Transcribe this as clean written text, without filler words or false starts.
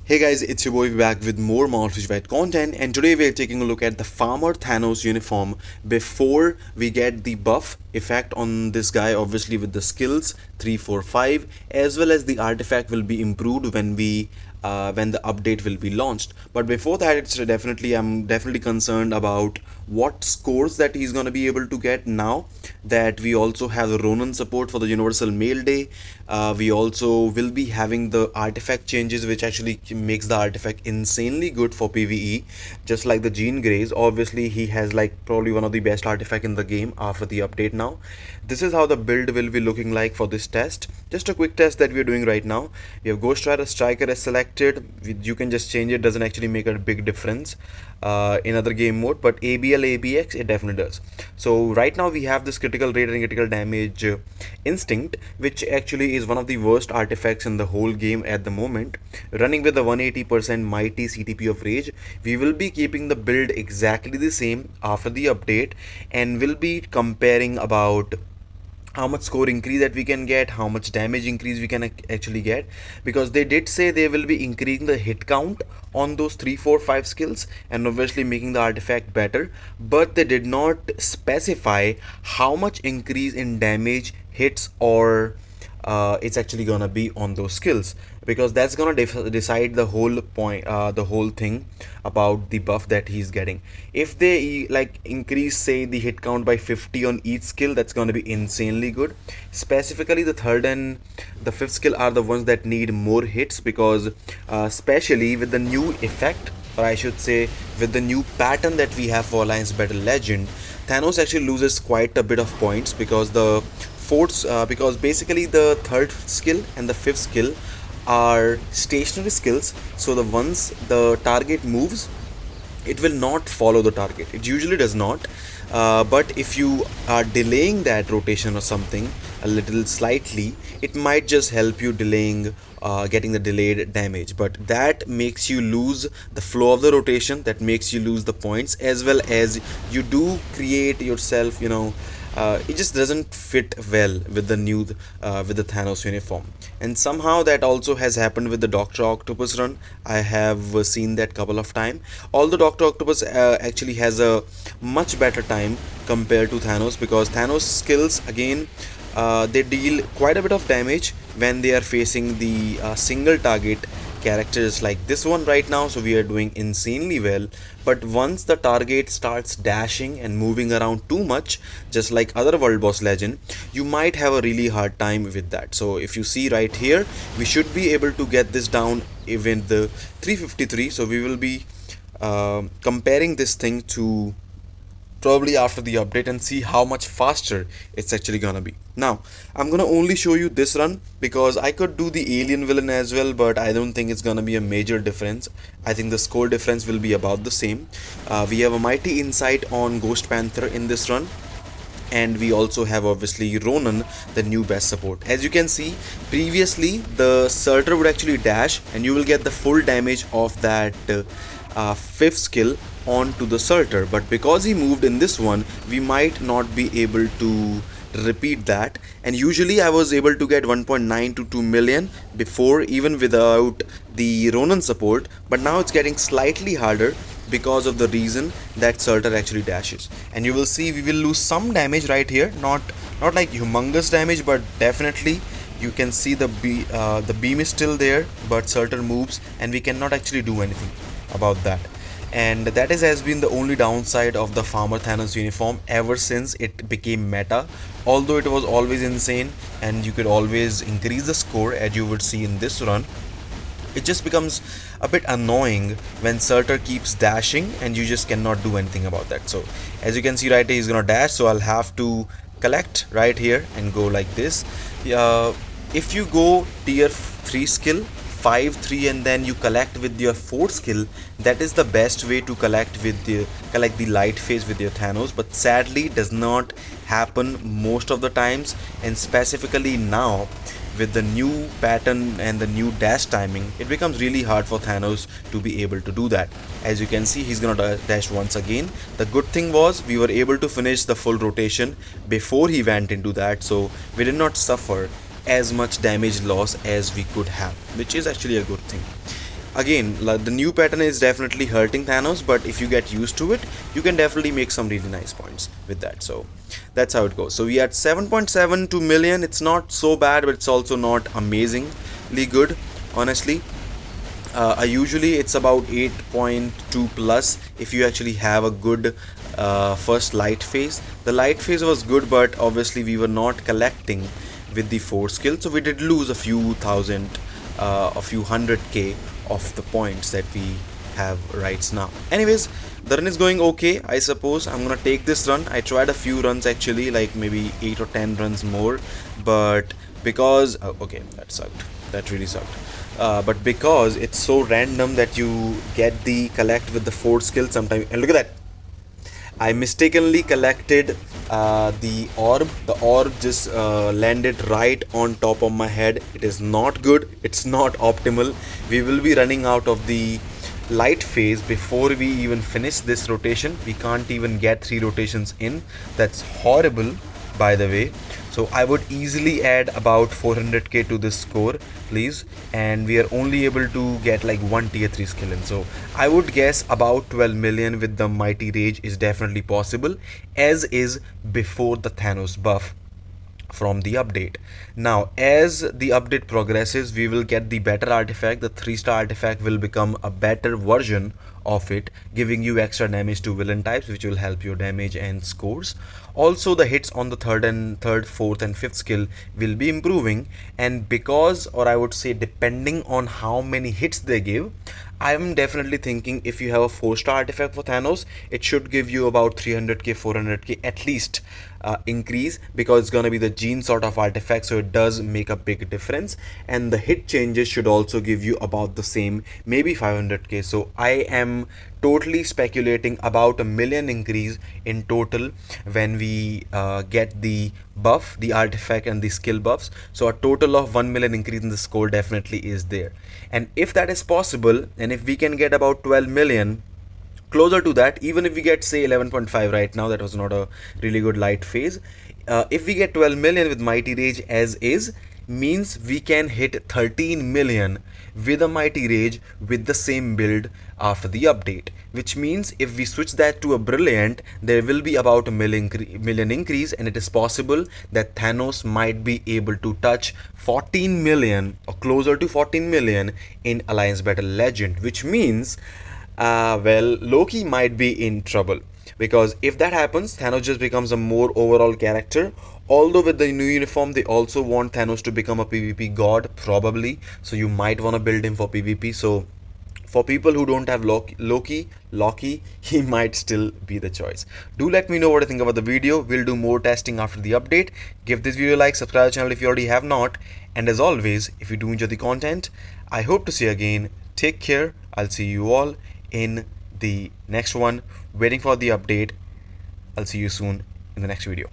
Hey guys, it's your boy back with more Morphish White content, and today we are taking a look at the Farmer Thanos uniform before we get the buff effect on this guy, obviously with the skills 3, 4, 5, as well as the artifact will be improved when the update will be launched. But before that, I'm definitely concerned about what scores that he's gonna be able to get now that we also have the Ronin support for the Universal Mail Day. We also will be having the artifact changes, which actually makes the artifact insanely good for PvE, just like the Jean Greys. Obviously, he has like probably one of the best artifact in the game after the update now. This is how the build will be looking like for this test. Just a quick test that we're doing right now. We have Ghost Rider Striker as selected. You can just change it, doesn't actually make a big difference in other game mode, but ABL ABX it definitely does. So right now we have this critical rate and critical damage instinct, which actually is one of the worst artifacts in the whole game at the moment, running with a 180% mighty CTP of rage. We will be keeping the build exactly the same after the update, and will be comparing about how much score increase that we can get, how much damage increase we can actually get, because they did say they will be increasing the hit count on those 3, 4, 5 skills and obviously making the artifact better, but they did not specify how much increase in damage, hits, or it's actually gonna be on those skills, because that's gonna decide the whole point, the whole thing about the buff that he's getting. If they like increase, say, the hit count by 50 on each skill, that's gonna be insanely good. Specifically, the third and the fifth skill are the ones that need more hits, because especially with the new effect, or I should say with the new pattern that we have for Alliance Battle Legend, Thanos actually loses quite a bit of points, because because basically the third skill and the fifth skill are stationary skills. So the once the target moves, it will not follow the target. It usually does not. But if you are delaying that rotation or something a little slightly, it might just help you delaying getting the delayed damage, but that makes you lose the flow of the rotation, that makes you lose the points, as well as you do create yourself, it just doesn't fit well with the Thanos uniform. And somehow that also has happened with the Dr. Octopus run. I have seen that couple of times. Although Dr. Octopus actually has a much better time compared to Thanos, because Thanos skills again, they deal quite a bit of damage when they are facing the single target characters like this one right now. So we are doing insanely well, but once the target starts dashing and moving around too much, just like other world boss legend, you might have a really hard time with that. So if you see right here, we should be able to get this down even the 353. So we will be comparing this thing to probably after the update and see how much faster it's actually gonna be. Now I'm gonna only show you this run, because I could do the alien villain as well, but I don't think it's gonna be a major difference. I think the score difference will be about the same. We have a mighty insight on Ghost Panther in this run, and we also have obviously Ronan, the new best support. As you can see, previously the Surtur would actually dash and you will get the full damage of that fifth skill onto the Surtur, but because he moved in this one, we might not be able to repeat that. And usually I was able to get 1.9 to 2 million before, even without the Ronan support, but now it's getting slightly harder because of the reason that Surtur actually dashes. And you will see we will lose some damage right here, not like humongous damage, but definitely you can see the beam is still there, but Surtur moves and we cannot actually do anything about that. And that has been the only downside of the Farmer Thanos uniform ever since it became meta. Although it was always insane and you could always increase the score, as you would see in this run, it just becomes a bit annoying when Surtur keeps dashing and you just cannot do anything about that. So as you can see right here, he's gonna dash, so I'll have to collect right here and go like this. If you go tier 3 skill 5, 3, and then you collect with your 4th skill, that is the best way to collect the light phase with your Thanos, but sadly does not happen most of the times. And specifically now with the new pattern and the new dash timing, it becomes really hard for Thanos to be able to do that. As you can see, he's gonna dash once again. The good thing was we were able to finish the full rotation before he went into that, so we did not suffer as much damage loss as we could have, which is actually a good thing. Again, like, the new pattern is definitely hurting Thanos, but if you get used to it, you can definitely make some really nice points with that. So that's how it goes. So we are at 7.72 million. It's not so bad, but it's also not amazingly good, honestly. Usually it's about 8.2 plus if you actually have a good first light phase. The light phase was good, but obviously we were not collecting with the 4 skill, so we did lose a few thousand, a few 100k of the points that we have right now. Anyways, the run is going okay, I suppose. I'm gonna take this run. I tried a few runs actually, like maybe 8 or 10 runs more, but because okay, that sucked, that really sucked. But because it's so random that you get the collect with the 4 skill sometimes, and look at that, I mistakenly collected the orb. The orb just landed right on top of my head. It is not good. It's not optimal. We will be running out of the light phase before we even finish this rotation. We can't even get 3 rotations in. That's horrible, by the way. So I would easily add about 400k to this score, please, and we are only able to get like 1 tier 3 skill in. So I would guess about 12 million with the mighty rage is definitely possible, as is before the Thanos buff from the update. Now as the update progresses, we will get the better artifact. The 3-star artifact will become a better version of it, giving you extra damage to villain types, which will help your damage and scores. Also the hits on the third, fourth and fifth skill will be improving, and because, or I would say depending on how many hits they give, I'm definitely thinking if you have a 4-star artifact for Thanos, it should give you about 300k, 400k at least increase, because it's gonna be the gene sort of artifact, so it does make a big difference. And the hit changes should also give you about the same, maybe 500k. So I am totally speculating about a million increase in total when we get the buff, the artifact and the skill buffs. So a total of 1 million increase in the score definitely is there. And if that is possible, and if we can get about 12 million, closer to that, even if we get say 11.5 right now, that was not a really good light phase. If we get 12 million with mighty rage as is, means we can hit 13 million with a mighty rage with the same build after the update, which means if we switch that to a brilliant, there will be about a million increase, and it is possible that Thanos might be able to touch 14 million or closer to 14 million in Alliance Battle Legend, which means well, Loki might be in trouble, because if that happens, Thanos just becomes a more overall character. Although with the new uniform, they also want Thanos to become a PvP god, probably. So you might want to build him for PvP. So for people who don't have Loki, he might still be the choice. Do let me know what you think about the video. We'll do more testing after the update. Give this video a like, subscribe to the channel if you already have not. And as always, if you do enjoy the content, I hope to see you again. Take care. I'll see you all in the next one. Waiting for the update. I'll see you soon in the next video.